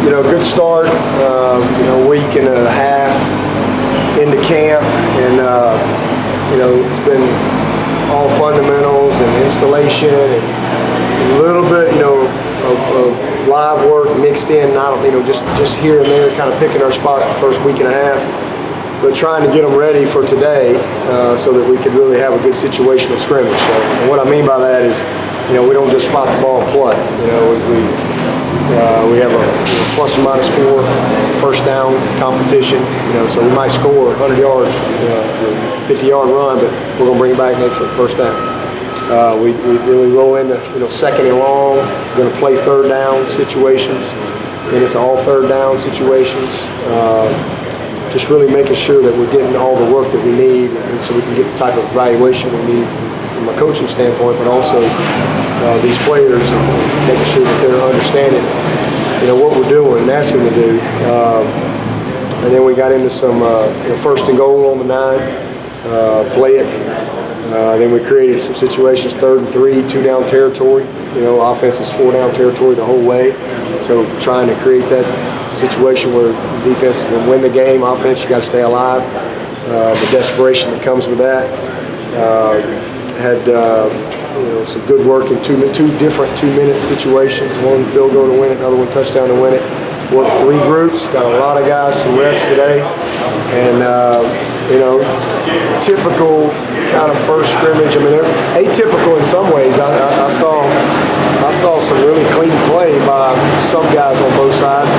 good start. Week and a half into camp, and it's been all fundamentals and installation and a little bit, of live work mixed in. Just here and there, kind of picking our spots the first week and a half, but trying to get them ready for today so that we could really have a good situational scrimmage. And what I mean by that is, we don't just spot the ball and play. We have a plus or minus 4 first down competition. So we might score 100 yards, 50-yard run, but we're going to bring it back next for the first down. Then we roll into second and long. We're going to play third down situations, and it's all third down situations. Just really making sure that we're getting all the work that we need, and so we can get the type of evaluation we need from a coaching standpoint, but also these players, and making sure that they're understanding, what we're doing and asking them to do. And then we got into some first and goal on the 9, play it. Then we created some situations, 3rd and 3, 2-down territory. Offense is 4-down territory the whole way. So trying to create that situation where defense can win the game, offense, you got to stay alive. The desperation that comes with that. Had some good work in two different 2-minute situations. One field goal to win it, another one touchdown to win it. Worked 3 groups. Got a lot of guys some reps today, and typical kind of first scrimmage. I mean, they're atypical in some ways. I saw some really clean play by some guys on both sides,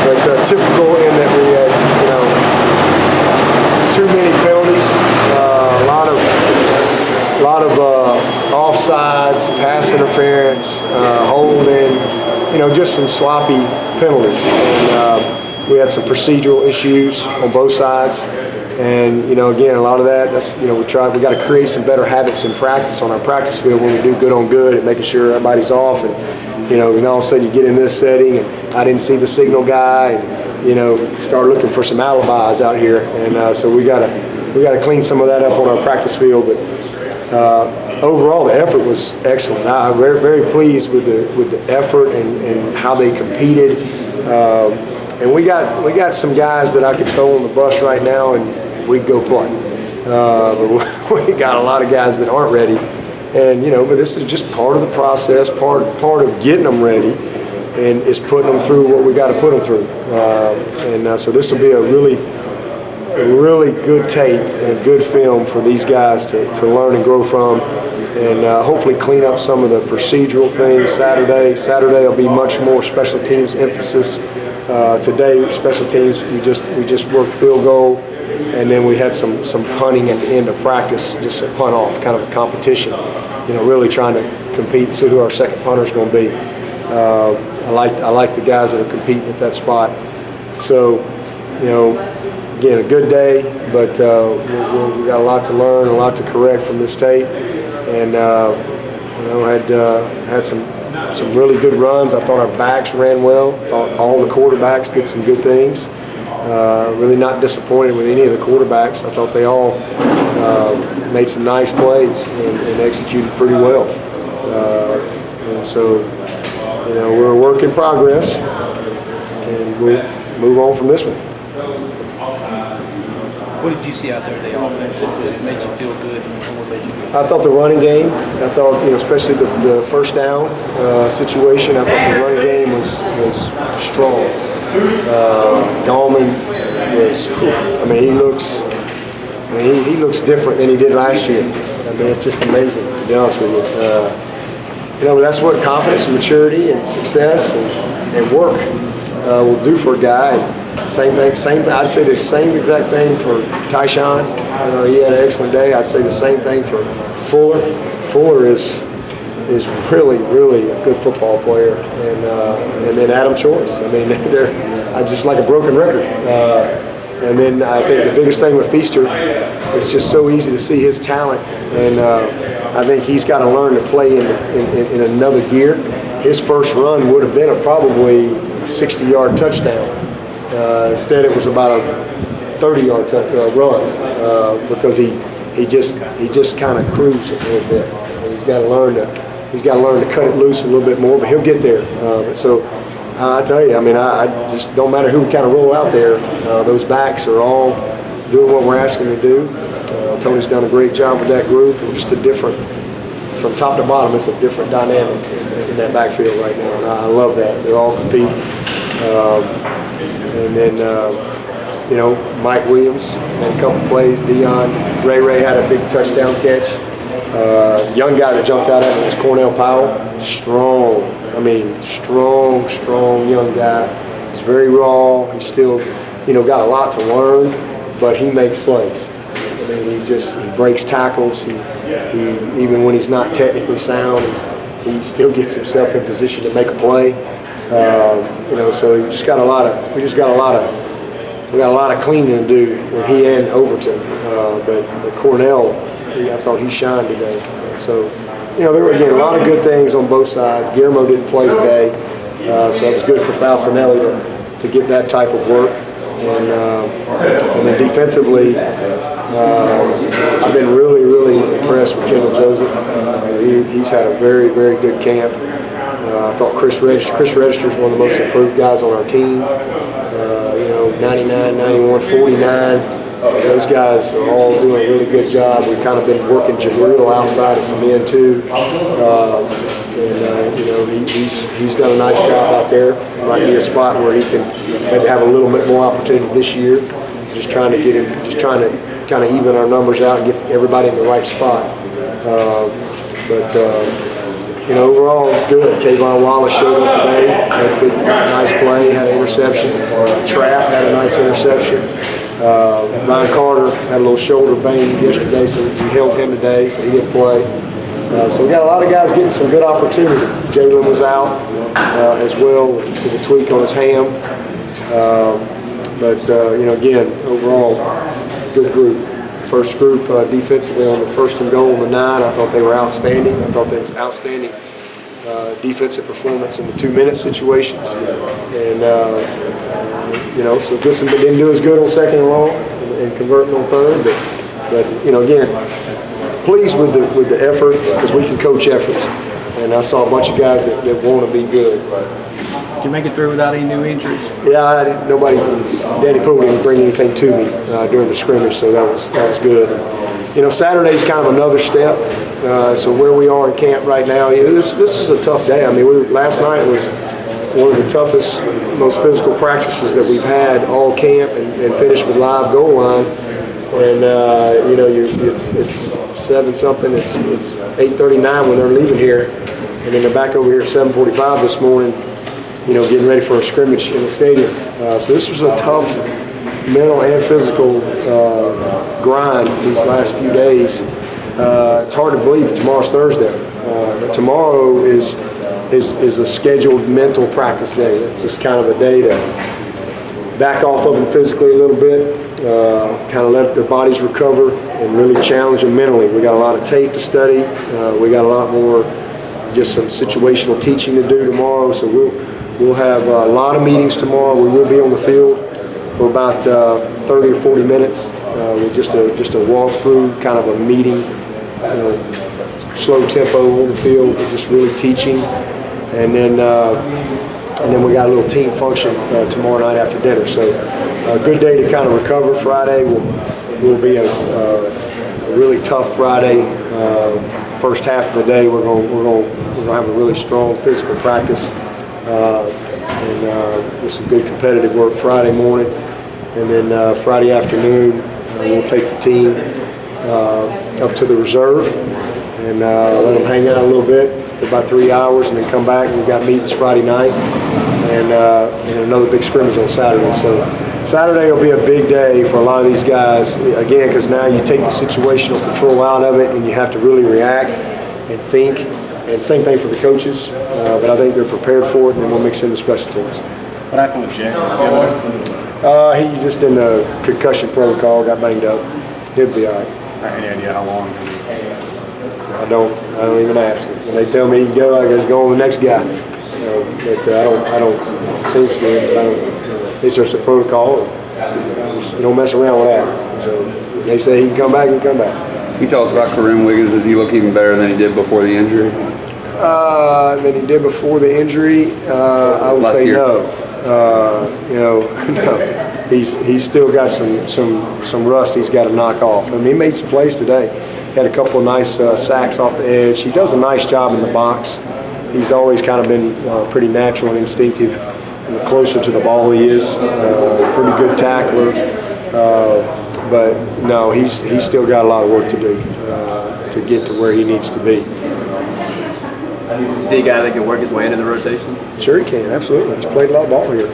but typical in that we had too many penalties, a lot of offsides, pass interference, holding, just some sloppy penalties. And we had some procedural issues on both sides. And again, a lot of that's we got to create some better habits in practice on our practice field when we do good on good and making sure everybody's off. And and all of a sudden you get in this setting and I didn't see the signal guy, and start looking for some alibis out here. And so we got to clean some of that up on our practice field. But overall, the effort was excellent. I'm very, very pleased with the effort and how they competed. And we got some guys that I could throw on the bus right now and we'd go play. But we got a lot of guys that aren't ready. And but this is just part of the process, part of getting them ready, and is putting them through what we got to put them through. So this will be a really good tape and a good film for these guys to learn and grow from, and hopefully clean up some of the procedural things Saturday will be much more special teams emphasis. Today, special teams, we just worked field goal, and then we had some punting at the end of practice, just a punt off, kind of a competition, really trying to compete and see who our second punter is going to be. I like the guys that are competing at that spot. So, again, a good day, but we got a lot to learn, a lot to correct from this tape, and had some really good runs. I thought our backs ran well. I thought all the quarterbacks did some good things. Really not disappointed with any of the quarterbacks. I thought they all made some nice plays and executed pretty well. And so, we're a work in progress, and we'll move on from this one. What did you see out there today offensively that made you feel good? I thought the running game, especially the first down situation, I thought the running game was strong. Gallman was, he looks different than he did last year. It's just amazing, to be honest with you. But that's what confidence and maturity and success and work will do for a guy. I'd say the same exact thing for Tyshawn. He had an excellent day. I'd say the same thing for Fuller. Fuller is really, really a good football player, and then Adam Choice. They're just like a broken record. And then I think the biggest thing with Feaster, it's just so easy to see his talent, and I think he's got to learn to play in another gear. His first run would have been probably a 60-yard touchdown. Instead, it was about a 30-yard run because he just kind of cruised a little bit. And he's got to learn to cut it loose a little bit more, but he'll get there. So I tell you, I mean, I just don't matter who we kind of roll out there. Those backs are all doing what we're asking them to do. Tony's done a great job with that group. Just a different, from top to bottom, it's a different dynamic in that backfield right now, and I love that. They're all competing. And then, you know, Mike Williams had a couple plays. Dion Ray had a big touchdown catch. Young guy that jumped out at him was Cornell Powell. Strong. I mean, strong young guy. He's very raw. He's still, you know, got a lot to learn, but he makes plays. I mean, he breaks tackles. He even when he's not technically sound, he still gets himself in position to make a play. You know, so we got a lot of cleaning to do with he and Overton. But Cornell, I thought he shined today. So, you know, there were, again, a lot of good things on both sides. Guillermo didn't play today, so it was good for Falcinelli to get that type of work. And then defensively, I've been really impressed with Kendall Joseph. He's had a very good camp. I thought Chris Register is one of the most improved guys on our team. You know, 99, 91, 49. Those guys are all doing a really good job. We've kind of been working Jabril outside of some end too. You know, he's done a nice job out there. Might be a spot where he can maybe have a little bit more opportunity this year. Just trying to kind of even our numbers out and get everybody in the right spot. You know, overall good. Kayvon Wallace showed up today, had a big, nice play, had an interception. Trapp had a nice interception. Ryan Carter had a little shoulder bang yesterday, so we held him today, so he didn't play. So we got a lot of guys getting some good opportunity. Jalen was out as well with a tweak on his ham. You know, again, overall, good group. First group defensively on the 1st and goal on the 9, I thought they were outstanding. I thought there was outstanding defensive performance in the 2-minute situations. And, you know, so Glisson didn't do as good on 2nd and long and converting on 3rd. But you know, again, pleased with the effort because we can coach efforts. And I saw a bunch of guys that want to be good. Did you make it through without any new injuries? Yeah, Danny Poole didn't bring anything to me during the scrimmage, so that was good. You know, Saturday's kind of another step. So where we are in camp right now, this is a tough day. I mean, last night was one of the toughest, most physical practices that we've had all camp, and finished with live goal line. And you know, it's 7-something. It's 8:39 when they're leaving here, and then they're back over here at 7:45 this morning. You know, getting ready for a scrimmage in the stadium. So this was a tough mental and physical grind these last few days. It's hard to believe tomorrow's Thursday. But tomorrow is a scheduled mental practice day. It's just kind of a day to back off of them physically a little bit, kind of let their bodies recover and really challenge them mentally. We got a lot of tape to study. We got a lot more just some situational teaching to do tomorrow. So we'll have a lot of meetings tomorrow. We will be on the field for about 30 or 40 minutes with just a walkthrough, kind of a meeting, you know, slow tempo on the field, just really teaching. And then we got a little team function tomorrow night after dinner. So a good day to kind of recover. Friday will be a really tough Friday. First half of the day, we're going to have a really strong physical practice. With some good competitive work Friday morning, and then Friday afternoon we'll take the team up to the reserve and let them hang out a little bit for about 3 hours, and then come back. We've got meetings Friday night and another big scrimmage on Saturday. So Saturday will be a big day for a lot of these guys, again, because now you take the situational control out of it and you have to really react and think. And same thing for the coaches, but I think they're prepared for it, and then we'll mix in the special teams. What happened with Jay? He's just in the concussion protocol, got banged up. He'll be all right. Any idea how long? I don't even ask him. When they tell me he can go, I just go on the next guy. I don't. Seems good, but I don't. It's just a protocol. You don't mess around with that. So they say he can come back, he can come back. Can you tell us about Kareem Wiggins? Does he look even better than he did before the injury? than he did before the injury. I would Last say year. no. No. He's still got some rust he's got to knock off. I mean, he made some plays today. He had a couple of nice sacks off the edge. He does a nice job in the box. He's always kind of been pretty natural and instinctive. The closer to the ball he is, pretty good tackler. But no, he's still got a lot of work to do to get to where he needs to be. Is he a guy that can work his way into the rotation? Sure he can, absolutely. He's played a lot of ball here.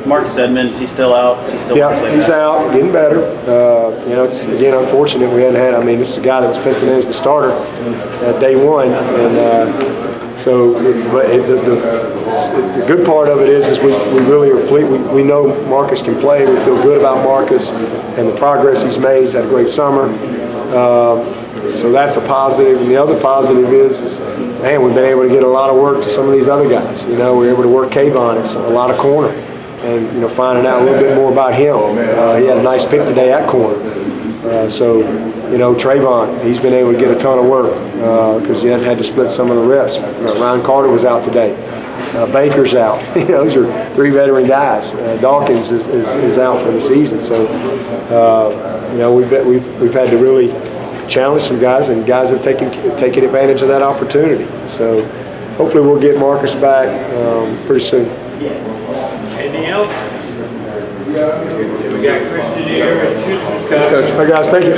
Marcus Edmonds, he's still out. Is he still Yeah, he's out, getting better. It's, again, unfortunate we hadn't had, I mean, this is a guy that was penciled in as the starter at day one. And the good part of it is we really are pleased. We know Marcus can play. We feel good about Marcus and the progress he's made. He's had a great summer. So that's a positive. And the other positive is, man, we've been able to get a lot of work to some of these other guys. We're able to work Kayvon at a lot of corner. And, finding out a little bit more about him. He had a nice pick today at corner. Trayvon, he's been able to get a ton of work because you hadn't had to split some of the reps. Ryan Carter was out today. Baker's out. Those are 3 veteran guys. Dawkins is out for the season. So, we've had to really challenge some guys, and guys have taken advantage of that opportunity. So, hopefully we'll get Marcus back pretty soon. Anything else? We got Christian here and Schuster's got. All right, guys, thank you.